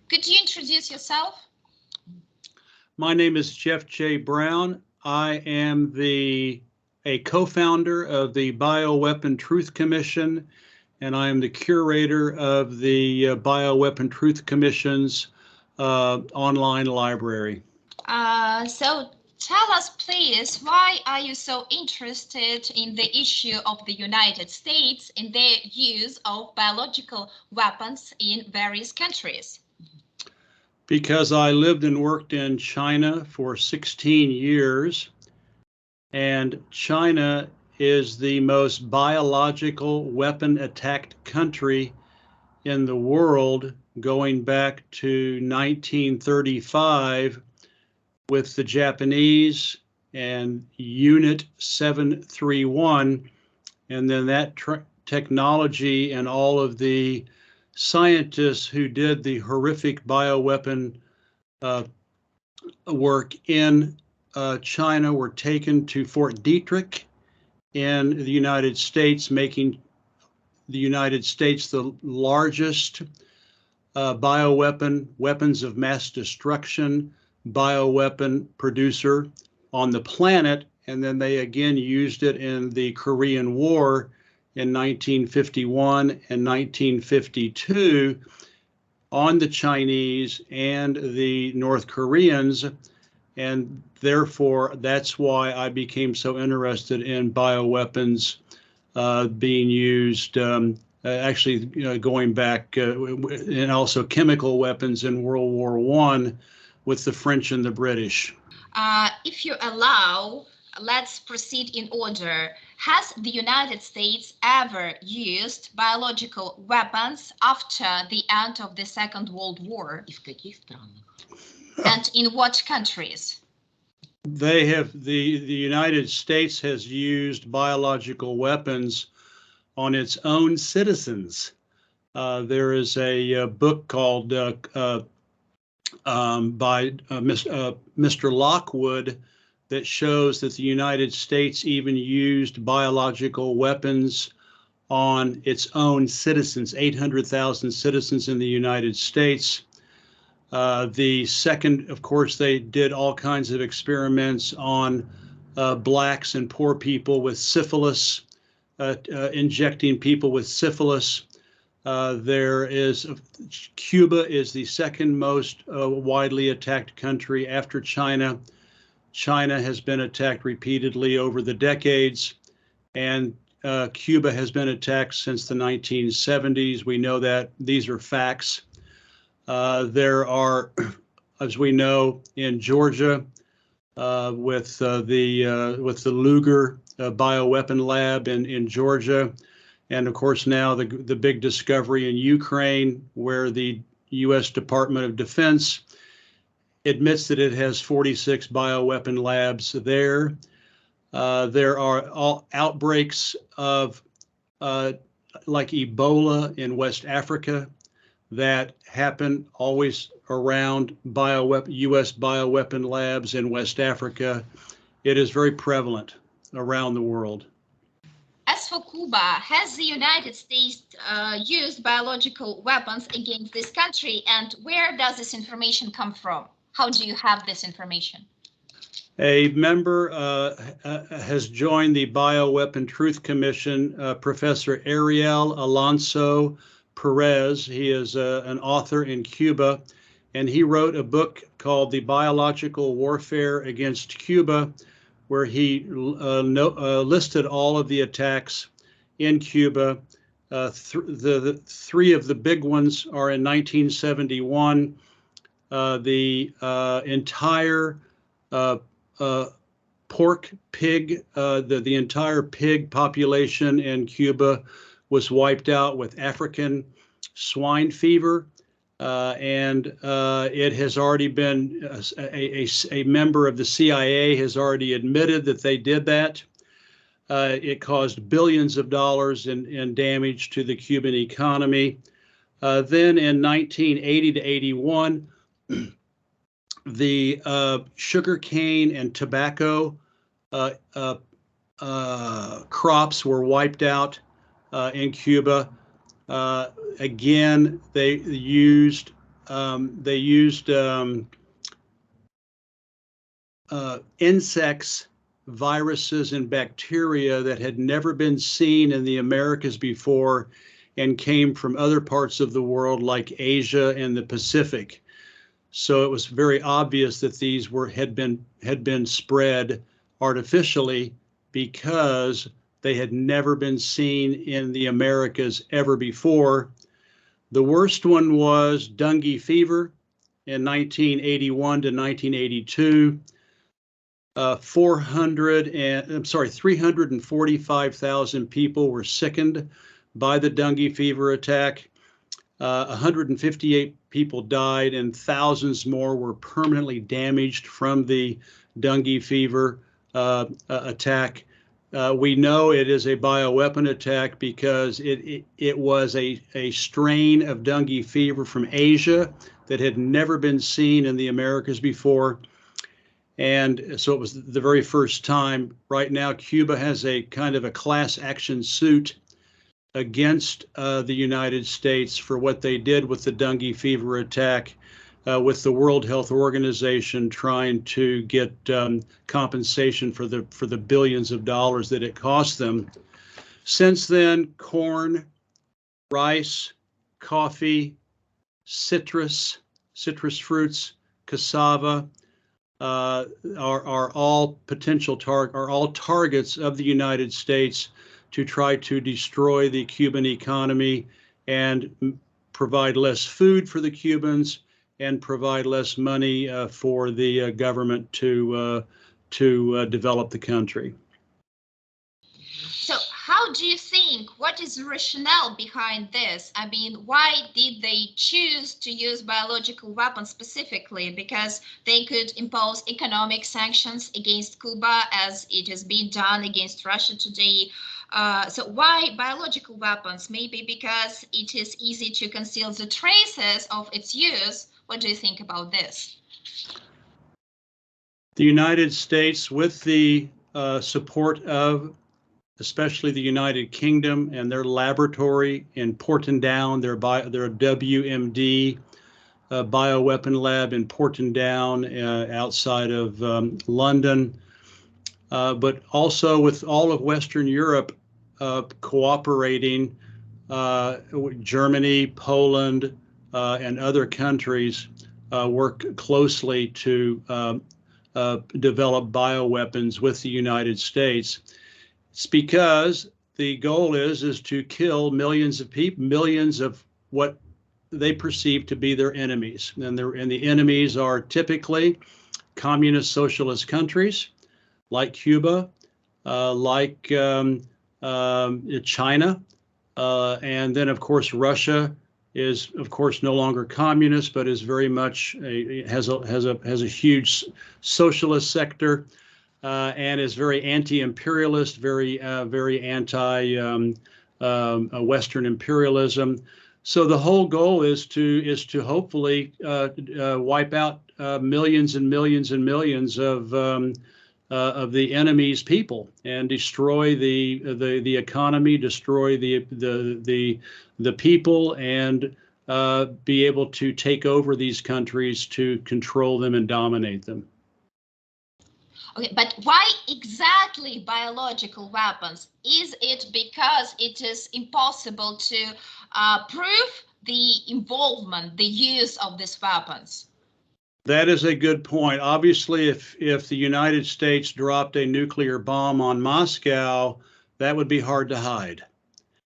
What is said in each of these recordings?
Could you introduce yourself? My name is Jeff J. Brown. I am a co-founder of the Bioweapon Truth Commission, and I am the curator of the Bioweapon Truth Commission's online library. So tell us, please, why are you so interested in the issue of the United States in their use of biological weapons in various countries? Because I lived and worked in China for 16 years, and China is the most biological weapon attacked country in the world, going back to 1935 with the Japanese and Unit 731, and then that technology and all of the scientists who did the horrific bioweapon work in China were taken to Fort Detrick in the United States, making the United States the largest weapons of mass destruction bioweapon producer on the planet. And then they again used it in the Korean War in 1951 and 1952 on the Chinese and the North Koreans. And therefore, that's why I became so interested in bioweapons being used, actually going back, and also chemical weapons in World War I with the French and the British. If you allow, let's proceed in order. Has the United States ever used biological weapons after the end of the Second World War? And in what countries? They have, the United States has used biological weapons on its own citizens. There is a book called by Mr. Lockwood that shows that the United States even used biological weapons on its own citizens, 800,000 citizens in the United States. The second, of course, they did all kinds of experiments on blacks and poor people with syphilis, injecting people with syphilis. Cuba is the second most widely attacked country after China. China has been attacked repeatedly over the decades, and Cuba has been attacked since the 1970s. We know that. These are facts. There are, as we know, in Georgia, with the Luger bioweapon lab in Georgia, and of course now the big discovery in Ukraine, where the U.S. Department of Defense admits that it has 46 bioweapon labs there. There are all outbreaks of like Ebola in West Africa that happen always around U.S. bioweapon labs in West Africa. It is very prevalent around the world. As for Cuba, has the United States used biological weapons against this country, and where does this information come from? How do you have this information? A member has joined the Bioweapon Truth Commission, Professor Ariel Alonso Perez. He is an author in Cuba, and he wrote a book called The Biological Warfare Against Cuba, where he listed all of the attacks in Cuba. The three of the big ones are in 1971. The entire the entire pig population in Cuba was wiped out with African swine fever, and it has already been a member of the CIA has already admitted that they did that. It caused billions of dollars in damage to the Cuban economy. Then in 1980 to 81, the sugarcane and tobacco crops were wiped out in Cuba. Again, they used insects, viruses, and bacteria that had never been seen in the Americas before and came from other parts of the world like Asia and the Pacific. So it was very obvious that these had been spread artificially because they had never been seen in the Americas ever before. The worst one was dengue fever in 1981 to 1982. 345,000 people were sickened by the dengue fever attack. 158 people died and thousands more were permanently damaged from the dengue fever attack. We know it is a bioweapon attack because it was a strain of dengue fever from Asia that had never been seen in the Americas before. And so it was the very first time. Right now, Cuba has a kind of a class action suit against the United States for what they did with the dengue fever attack, with the World Health Organization trying to get compensation for the billions of dollars that it cost them. Since then, corn, rice, coffee, citrus fruits, cassava are all targets of the United States to try to destroy the Cuban economy and provide less food for the Cubans and provide less money for the government to develop the country. So how do you think, what is the rationale behind this? I mean, why did they choose to use biological weapons specifically? Because they could impose economic sanctions against Cuba as it is being done against Russia today. So why biological weapons? Maybe because it is easy to conceal the traces of its use. What do you think about this? The United States, with the support of especially the United Kingdom and their laboratory in Portadown, their WMD bioweapon lab in Portadown outside of London, but also with all of Western Europe cooperating, Germany, Poland, and other countries work closely to develop bioweapons with the United States. It's because the goal is to kill millions of people, millions of what they perceive to be their enemies. And the enemies are typically communist socialist countries like Cuba, like China, and then of course Russia is of course no longer communist, but is very much has a huge socialist sector. And is very anti-imperialist, very anti-Western imperialism. So the whole goal is to hopefully wipe out millions and millions and millions of the enemy's people and destroy the economy, destroy the people, and be able to take over these countries to control them and dominate them. Okay, but why exactly biological weapons? Is it because it is impossible to prove the involvement, the use of these weapons? That is a good point. Obviously, if the United States dropped a nuclear bomb on Moscow, that would be hard to hide.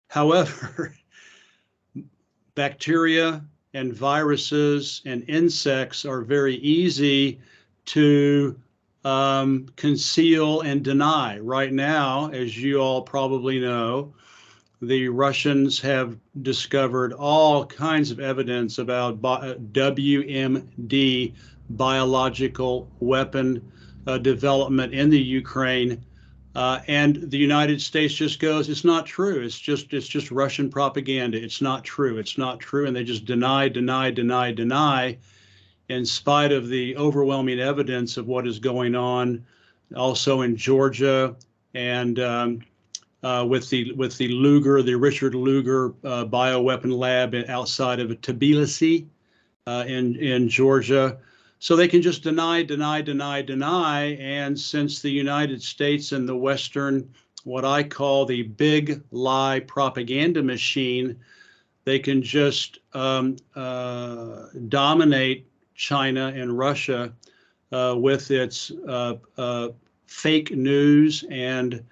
However, bacteria and viruses and insects are very easy to conceal and deny. Right now, as you all probably know, the Russians have discovered all kinds of evidence about WMD, biological weapon development in the Ukraine, and the United States just goes, it's not true. It's just Russian propaganda. It's not true. It's not true, and they just deny, in spite of the overwhelming evidence of what is going on, also in Georgia and with the Luger, the Richard Luger bioweapon lab outside of Tbilisi in Georgia. So they can just deny, deny, deny, deny. And since the United States and the Western, what I call the big lie propaganda machine, they can just dominate China and Russia with its fake news and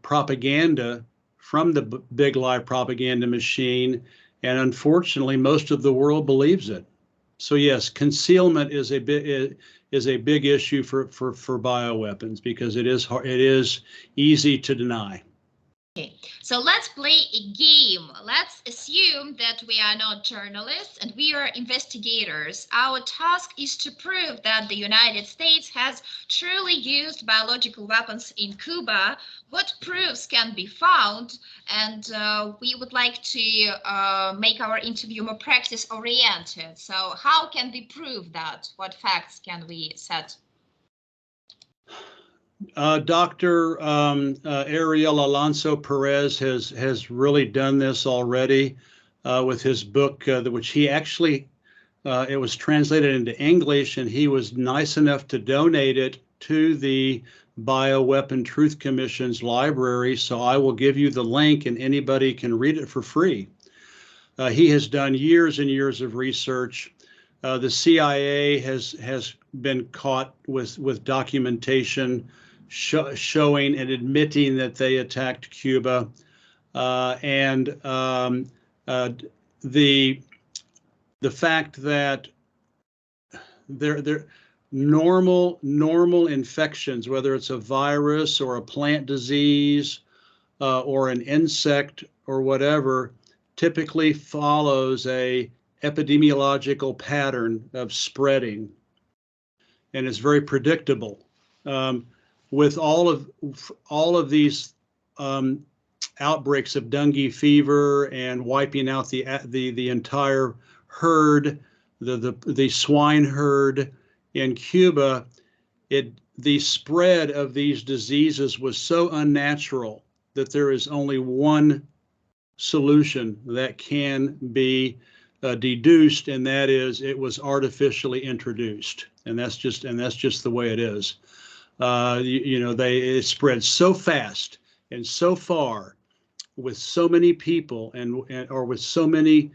propaganda from the big lie propaganda machine. And unfortunately, most of the world believes it. So yes, concealment is a big issue for bioweapons because it is easy to deny. Okay, so let's play a game. Let's assume that we are not journalists and we are investigators. Our task is to prove that the United States has truly used biological weapons in Cuba. What proofs can be found? And we would like to make our interview more practice-oriented. So how can we prove that? What facts can we set? Dr. Ariel Alonso Perez has really done this already with his book, which he actually, it was translated into English, and he was nice enough to donate it to the Bioweapon Truth Commission's library. So I will give you the link and anybody can read it for free. He has done years and years of research. The CIA has been caught with documentation showing and admitting that they attacked Cuba, and the fact that they're normal infections, whether it's a virus or a plant disease or an insect or whatever, typically follows a epidemiological pattern of spreading, and it's very predictable. With all of these outbreaks of dengue fever and wiping out the entire herd, the swine herd in Cuba, the spread of these diseases was so unnatural that there is only one solution that can be deduced, and that is it was artificially introduced, and that's just the way it is. It spread so fast and so far with so many people or with so many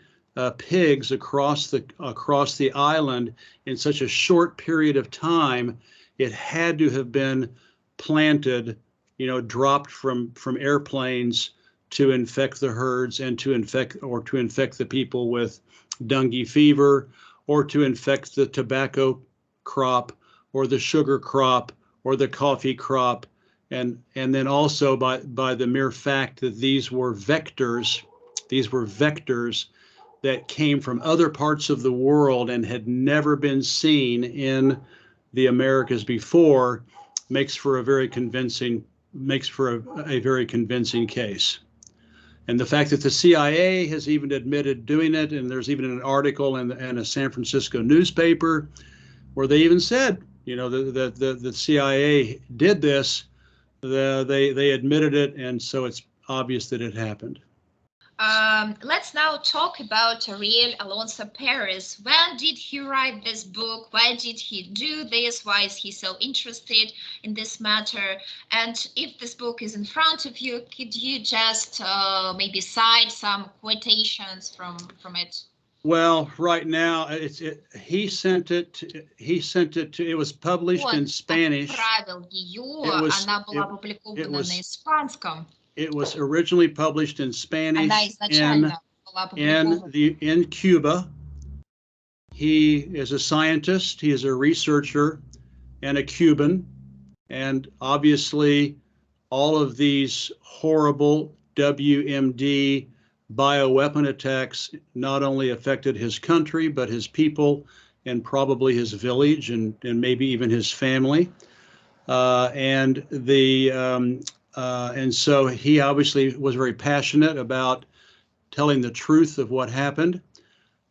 pigs across the island in such a short period of time. It had to have been planted, dropped from airplanes to infect the herds and to infect the people with dengue fever, or to infect the tobacco crop or the sugar crop or the coffee crop, and then also by the mere fact that these were vectors that came from other parts of the world and had never been seen in the Americas before, makes for a very convincing case. And the fact that the CIA has even admitted doing it, and there's even an article in a San Francisco newspaper where they even said, the CIA did this, they admitted it, and so it's obvious that it happened. Let's now talk about Ariel Alonso Perez. When did he write this book? Why did he do this? Why is he so interested in this matter? And if this book is in front of you, could you just maybe cite some quotations from it? Well, right now he sent it to, it was published in Spanish. It was originally published in Spanish in Cuba. He is a scientist, he is a researcher and a Cuban, and obviously all of these horrible WMD bioweapon attacks not only affected his country, but his people and probably his village and maybe even his family. And so he obviously was very passionate about telling the truth of what happened.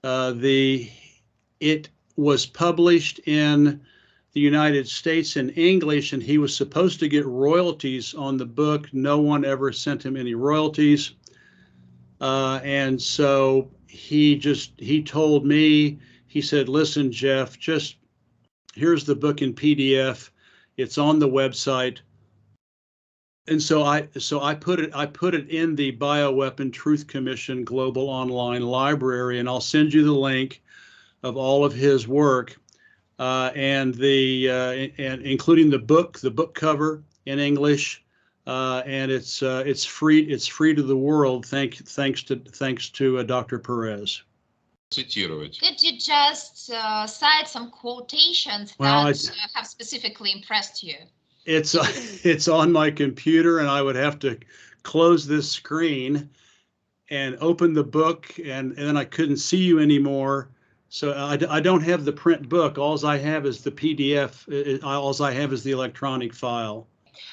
It was published in the United States in English, and he was supposed to get royalties on the book. No one ever sent him any royalties. And so he told me he said, listen, Jeff, just here's the book in PDF. It's on the website. And so I put it in the Bioweapon Truth Commission Global Online Library, and I'll send you the link of all of his work, and including the book cover in English, and it's free to the world thanks to Dr. Perez. Could you just cite some quotations that have specifically impressed you? It's on my computer, and I would have to close this screen and open the book, and then I couldn't see you anymore. So I don't have the print book. All I have is the PDF. All I have is the electronic file.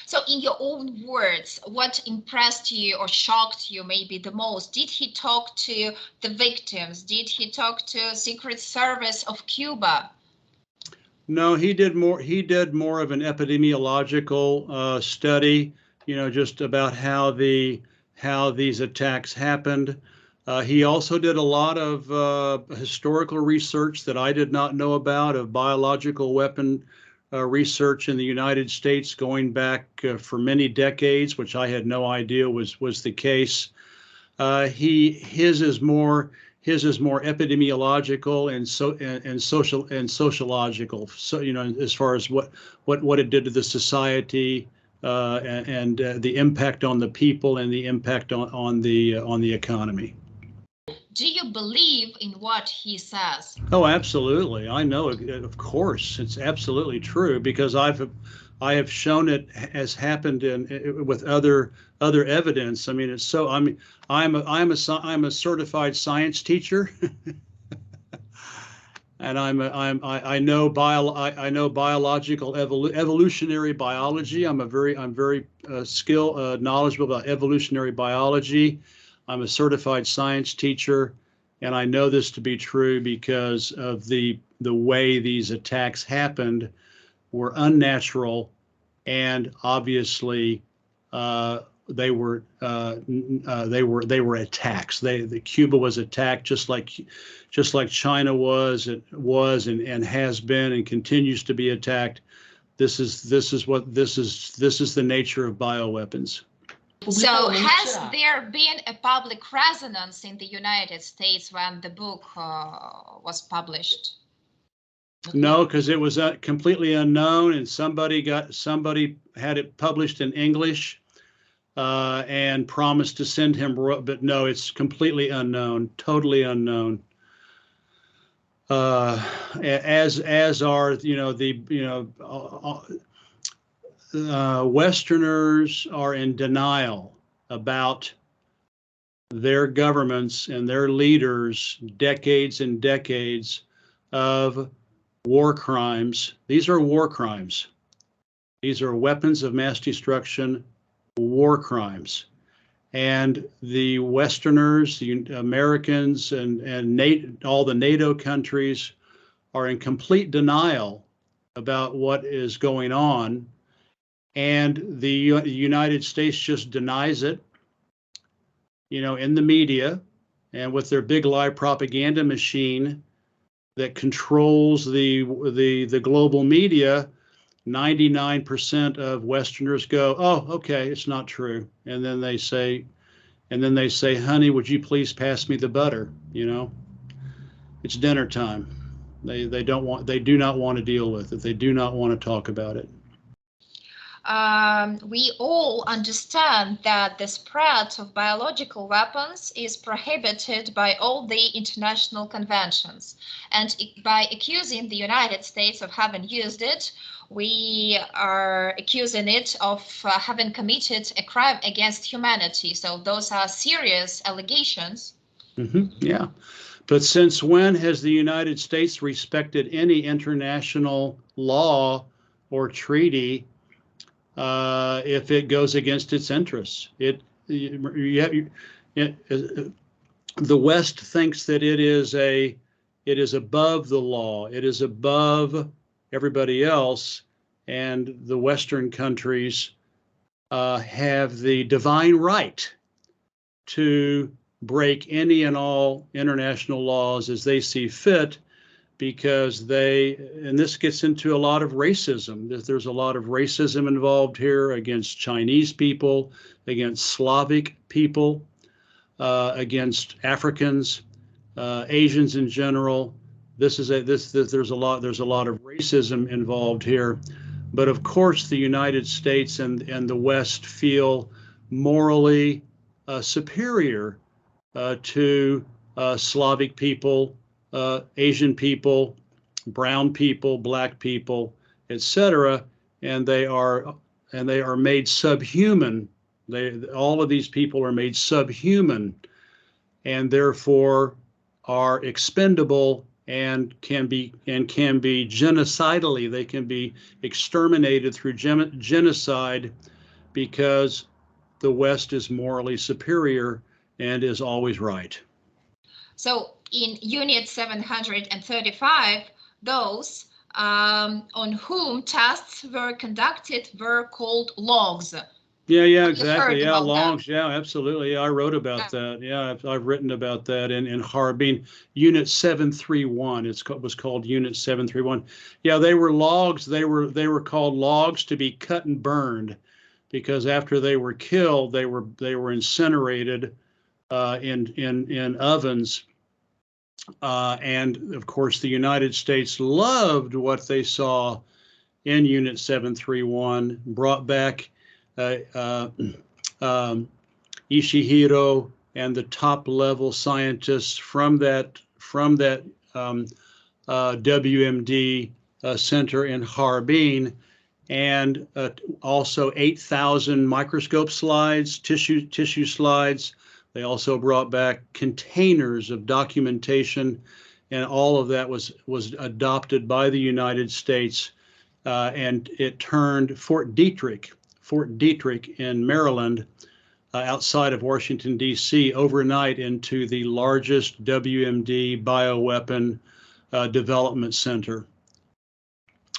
So in your own words, what impressed you or shocked you maybe the most? Did he talk to the victims? Did he talk to Secret Service of Cuba? No, he did more of an epidemiological study, just about how these attacks happened. He also did a lot of historical research that I did not know about, of biological weapon research in the United States going back for many decades, which I had no idea was the case. His is more epidemiological and sociological. So as far as what it did to the society and the impact on the people and the impact on the economy. Do you believe in what he says? Oh, absolutely. I know it, of course. It's absolutely true, because I have shown it has happened with other evidence. I mean, I'm a certified science teacher, and I know biological evolutionary biology. I'm very knowledgeable about evolutionary biology. I'm a certified science teacher, and I know this to be true because of the way these attacks happened were unnatural, and obviously they were attacks. Cuba was attacked just like China was and has been and continues to be attacked. This is the nature of bioweapons. So has there been a public resonance in the United States when the book was published? No, because it was completely unknown, and somebody had it published in English and promised to send him, but no, it's completely unknown, totally unknown. As are Westerners are in denial about their governments and their leaders' decades and decades of war crimes. These are war crimes. These are weapons of mass destruction, war crimes. And the Westerners, the Americans, and all the NATO countries are in complete denial about what is going on. And the United States just denies it, in the media and with their big lie propaganda machine that controls the global media. 99% of Westerners go, oh, okay, it's not true. And then they say, honey, would you please pass me the butter? It's dinner time. They do not want to deal with it. They do not want to talk about it. We all understand that the spread of biological weapons is prohibited by all the international conventions, and by accusing the United States of having used it, we are accusing it of having committed a crime against humanity. So those are serious allegations. Yeah, but since when has the United States respected any international law or treaty if it goes against its interests? The West thinks that it is above the law. It is above everybody else, and the Western countries have the divine right to break any and all international laws as they see fit, because and this gets into a lot of racism. There's a lot of racism involved here against Chinese people, against Slavic people, against Africans, Asians in general. There's a lot of racism involved here. But of course, the United States and the West feel morally superior to Slavic people, Asian people, brown people, black people, etc., and they are made subhuman. All of these people are made subhuman, and therefore are expendable and can be genocidally. They can be exterminated through genocide because the West is morally superior and is always right. So in Unit 735, those on whom tests were conducted were called logs. Yeah, exactly. Yeah, logs. Yeah, absolutely. Yeah, I wrote about that. Yeah, I've written about that in Harbin. Unit 731. It was called Unit 731. Yeah, they were logs. They were called logs to be cut and burned, because after they were killed, they were incinerated in ovens. And of course, the United States loved what they saw in Unit 731. Brought back Ishihiro and the top level scientists from that WMD center in Harbin, and also 8,000 microscope slides, tissue slides. They also brought back containers of documentation, and all of that was adopted by the United States, and it turned Fort Detrick in Maryland, outside of Washington, D.C., overnight into the largest WMD bioweapon development center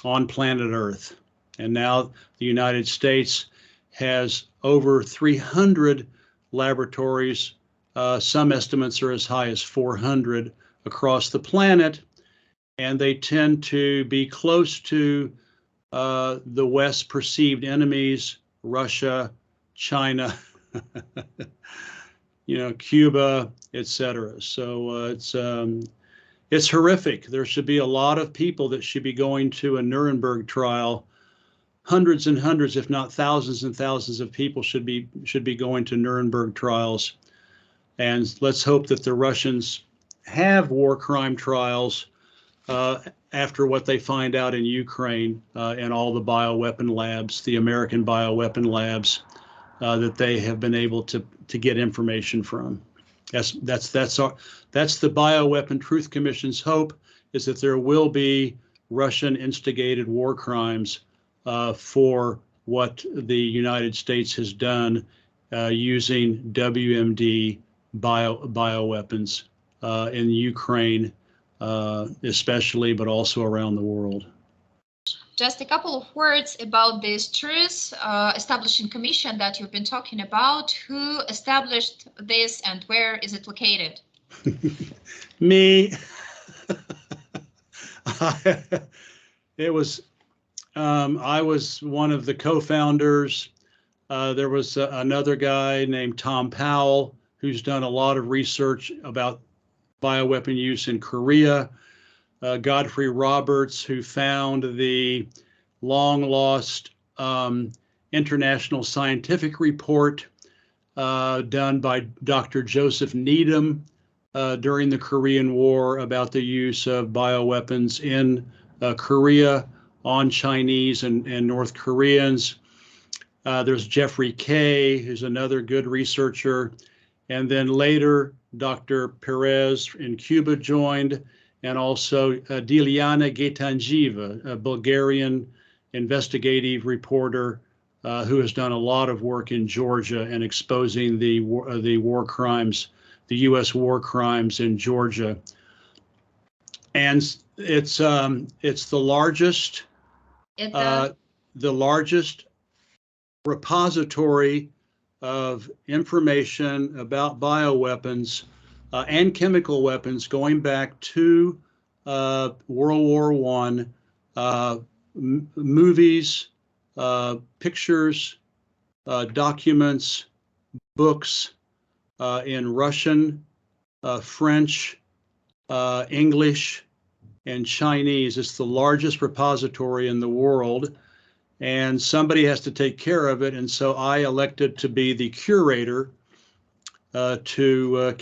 on planet Earth. And now the United States has over 300 laboratories. Some estimates are as high as 400 across the planet, and they tend to be close to the West's perceived enemies: Russia, China, Cuba, etc. So it's horrific. There should be a lot of people that should be going to a Nuremberg trial. Hundreds and hundreds, if not thousands and thousands of people should be going to Nuremberg trials. And let's hope that the Russians have war crime trials after what they find out in Ukraine and all the bioweapon labs, the American bioweapon labs that they have been able to get information from. That's the Bioweapon Truth Commission's hope, is that there will be Russian instigated war crimes for what the United States has done using WMD bioweapons in Ukraine, especially, but also around the world. Just a couple of words about this Truth Establishing Commission that you've been talking about. Who established this and where is it located? Me. I was one of the co-founders. There was another guy named Tom Powell who's done a lot of research about bioweapon use in Korea. Godfrey Roberts, who found the long-lost international scientific report done by Dr. Joseph Needham during the Korean War about the use of bioweapons in Korea on Chinese and North Koreans. There's Jeffrey Kay, who's another good researcher. And then later, Dr. Perez in Cuba joined, and also Diliana Getangieva, a Bulgarian investigative reporter who has done a lot of work in Georgia and exposing the war crimes, the U.S. war crimes in Georgia. And it's the largest repository of information about bioweapons and chemical weapons going back to World War I, movies, pictures, documents, books in Russian, French, English, and Chinese. It's the largest repository in the world, and somebody has to take care of it. And so I elected to be the curator to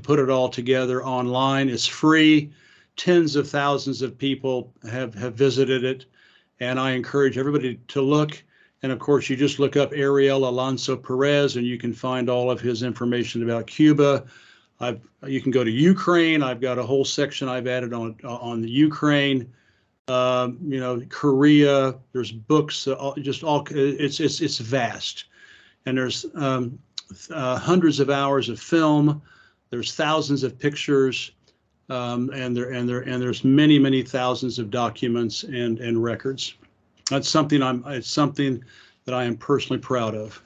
put it all together online. It's free. Tens of thousands of people have visited it, and I encourage everybody to look. And of course, you just look up Ariel Alonso Perez, and you can find all of his information about Cuba. You can go to Ukraine. I've got a whole section I've added on the Ukraine. Korea. There's books. It's vast, and there's hundreds of hours of film. There's thousands of pictures, and there's many thousands of documents and records. It's something that I am personally proud of.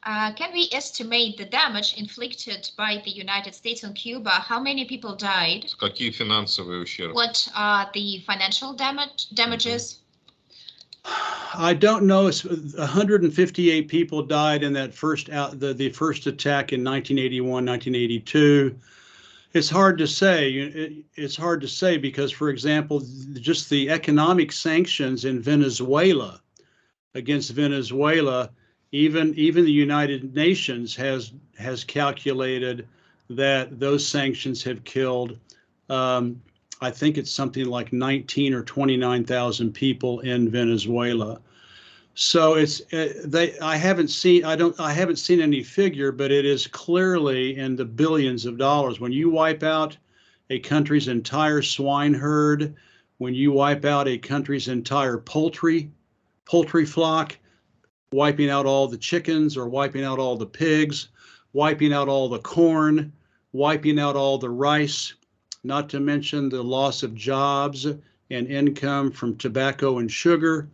Can we estimate the damage inflicted by the United States on Cuba? How many people died? Какие финансовые ущербы? What are the financial damages? I don't know. 158 people died in that the first attack in 1981, 1982. It's hard to say. It's hard to say because, for example, just the economic sanctions in Venezuela against Venezuela, even the United Nations has calculated that those sanctions have killed, I think it's something like 19 or 29,000 people in Venezuela. So I haven't seen any figure, but it is clearly in the billions of dollars. When you wipe out a country's entire swine herd, when you wipe out a country's entire poultry flock, wiping out all the chickens or wiping out all the pigs, wiping out all the corn, wiping out all the rice, not to mention the loss of jobs and income from tobacco and sugar.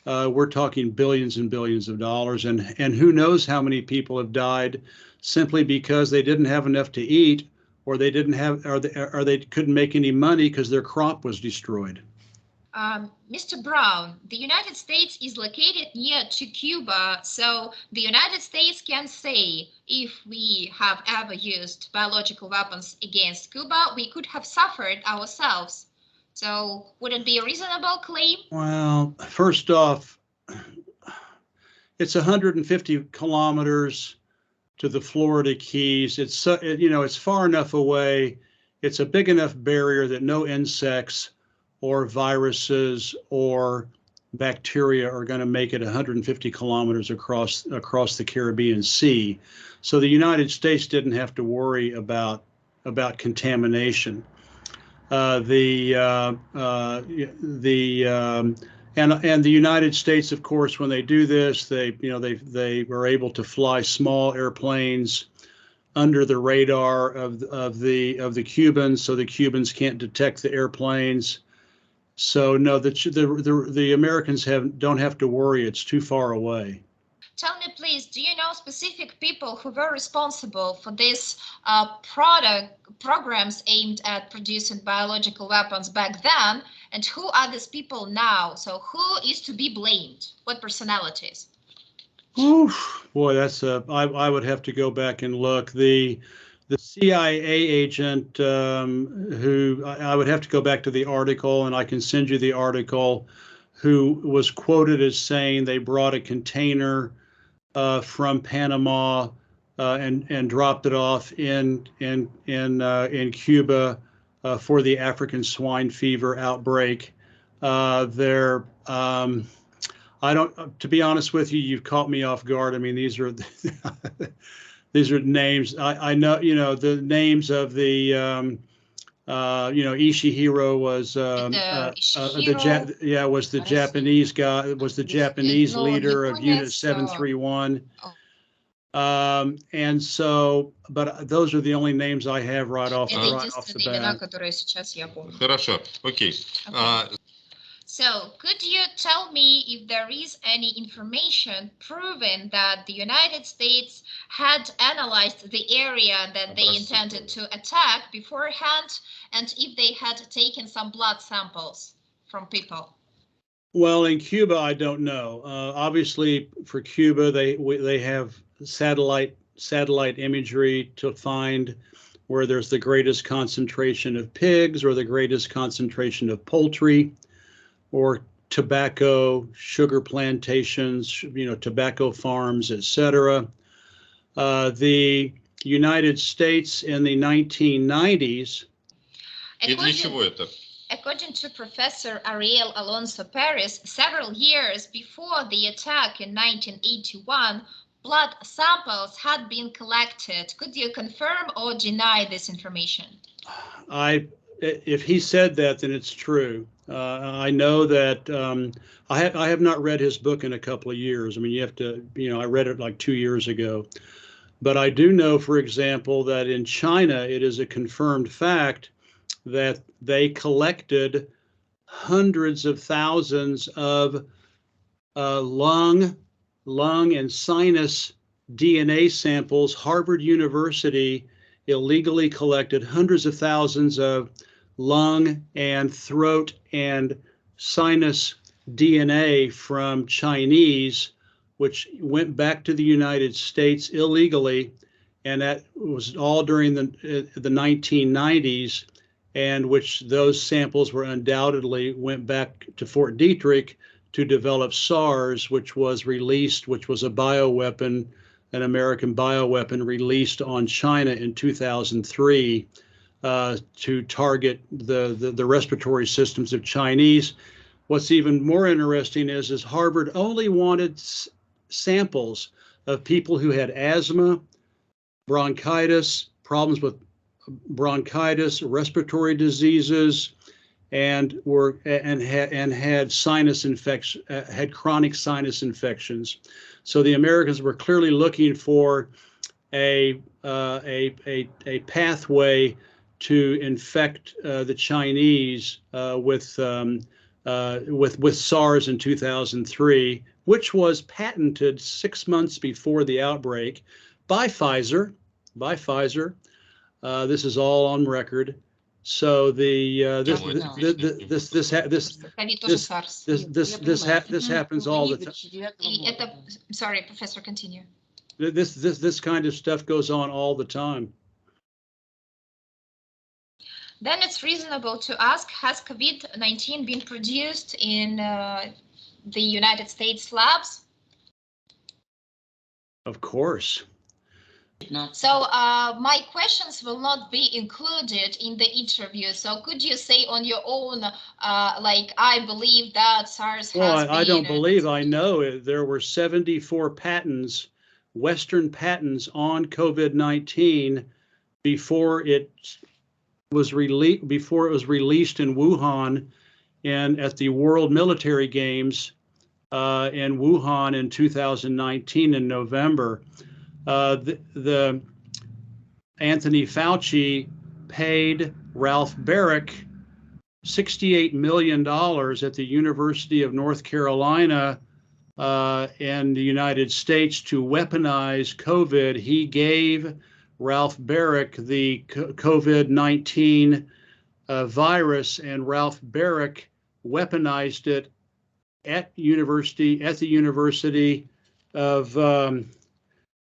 We're talking billions and billions of dollars, and who knows how many people have died simply because they didn't have enough to eat, or they couldn't make any money because their crop was destroyed. Mr. Brown, the United States is located near to Cuba, so the United States can say if we have ever used biological weapons against Cuba, we could have suffered ourselves. So would it be a reasonable claim? Well, first off, it's 150 kilometers to the Florida Keys. It's far enough away. It's a big enough barrier that no insects or viruses or bacteria are going to make it 150 kilometers across the Caribbean Sea. So the United States didn't have to worry about contamination. And the United States, of course, when they do this, they were able to fly small airplanes under the radar of the Cubans, so the Cubans can't detect the airplanes. So no, the Americans don't have to worry. It's too far away. Tell me, please, do you know specific people who were responsible for these programs aimed at producing biological weapons back then, and who are these people now? So who is to be blamed? What personalities? Oof, boy, I would have to go back and look. The CIA agent who I would have to go back to the article, and I can send you the article, who was quoted as saying they brought a container from Panama and dropped it off in Cuba for the African swine fever outbreak. To be honest with you, you've caught me off guard. I mean, these are these are names. I know, the names of the Ishihiro was was the Japanese guy, was the Japanese leader of Unit 731. And so, but those are the only names I have right off the bat. Хорошо, окей. So could you tell me if there is any information proving that the United States had analyzed the area that they intended to attack beforehand, and if they had taken some blood samples from people? Well, in Cuba, I don't know. Obviously, for Cuba, they have satellite imagery to find where there's the greatest concentration of pigs or the greatest concentration of poultry or tobacco, sugar plantations, tobacco farms, etc. The United States in the 1990s. According to Professor Ariel Alonso Perez, several years before the attack in 1981, blood samples had been collected. Could you confirm or deny this information? If he said that, then it's true. I know that I have not read his book in a couple of years. I mean, you have to, I read it like 2 years ago. But I do know, for example, that in China, it is a confirmed fact that they collected hundreds of thousands of lung and sinus DNA samples. Harvard University illegally collected hundreds of thousands of lung and throat and sinus DNA from Chinese, which went back to the United States illegally, and that was all during the 1990s, and which those samples were undoubtedly went back to Fort Detrick to develop SARS, which was a bioweapon, an American bioweapon released on China in 2003 to target the respiratory systems of Chinese. What's even more interesting is Harvard only wanted samples of people who had asthma, bronchitis, problems with bronchitis, respiratory diseases, and had sinus infection, had chronic sinus infections. So the Americans were clearly looking for a pathway to infect the Chinese with SARS in 2003, which was patented 6 months before the outbreak by Pfizer. This is all on record. So this happens all the time. Sorry, Professor, continue. This kind of stuff goes on all the time. Then it's reasonable to ask, has COVID-19 been produced in the United States labs? Of course. So my questions will not be included in the interview. So could you say on your own, like, I believe that SARS has been... Well, I don't believe, I know there were 74 patents, Western patents on COVID-19 before it was released in Wuhan and at the World Military Games in Wuhan in 2019 in November. The Anthony Fauci paid Ralph Baric $68 million at the University of North Carolina in the United States to weaponize COVID. He gave Ralph Baric the COVID-19 virus, and Ralph Baric weaponized it at the University of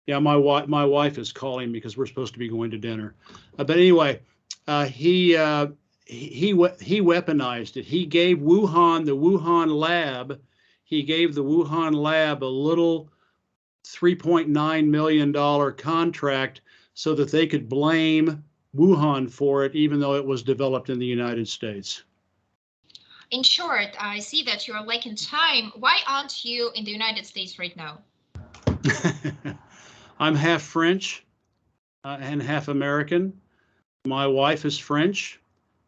yeah, my wife is calling me because we're supposed to be going to dinner. But anyway, he weaponized it. He gave the Wuhan lab a little $3.9 million contract so that they could blame Wuhan for it, even though it was developed in the United States. In short, I see that you're lacking time. Why aren't you in the United States right now? I'm half French and half American. My wife is French,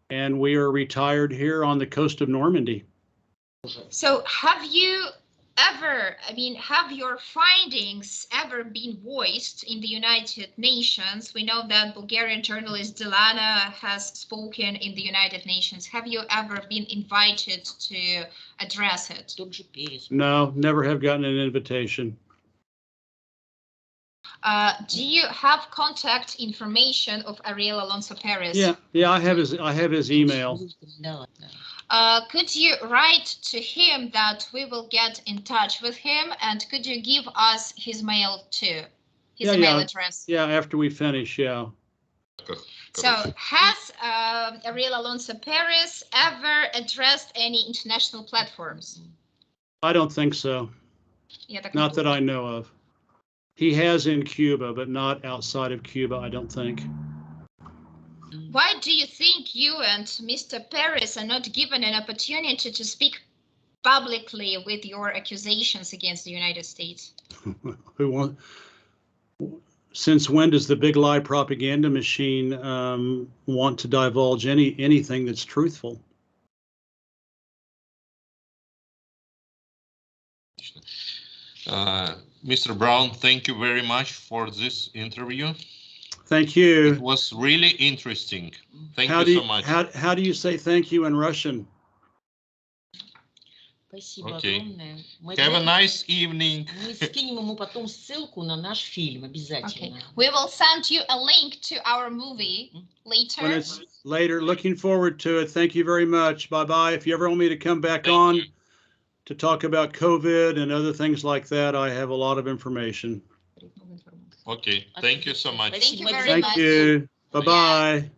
and we are retired here on the coast of Normandy. So have you ever, have your findings ever been voiced in the United Nations? We know that Bulgarian journalist Delana has spoken in the United Nations. Have you ever been invited to address it? No, never have gotten an invitation. Do you have contact information of Ariel Alonso Perez? Yeah, I have his email. Could you write to him that we will get in touch with him, and could you give us his mail too? His email address. Yeah, after we finish, yeah. So has Ariel Alonso Perez ever addressed any international platforms? I don't think so. Not that I know of. He has in Cuba, but not outside of Cuba, I don't think. Why do you think you and Mr. Perez are not given an opportunity to speak publicly with your accusations against the United States? Since when does the big lie propaganda machine want to divulge anything that's truthful? Mr. Brown, thank you very much for this interview. Thank you. It was really interesting. Thank you so much. How do you say thank you in Russian? Okay. Have a nice evening. Мы скинем ему потом ссылку на наш фильм обязательно. Okay. We will send you a link to our movie later. When it's later, looking forward to it. Thank you very much. Bye-bye. If you ever want me to come back on to talk about COVID and other things like that, I have a lot of information. Okay. Thank you so much. Thank you very much. Thank you. Bye-bye.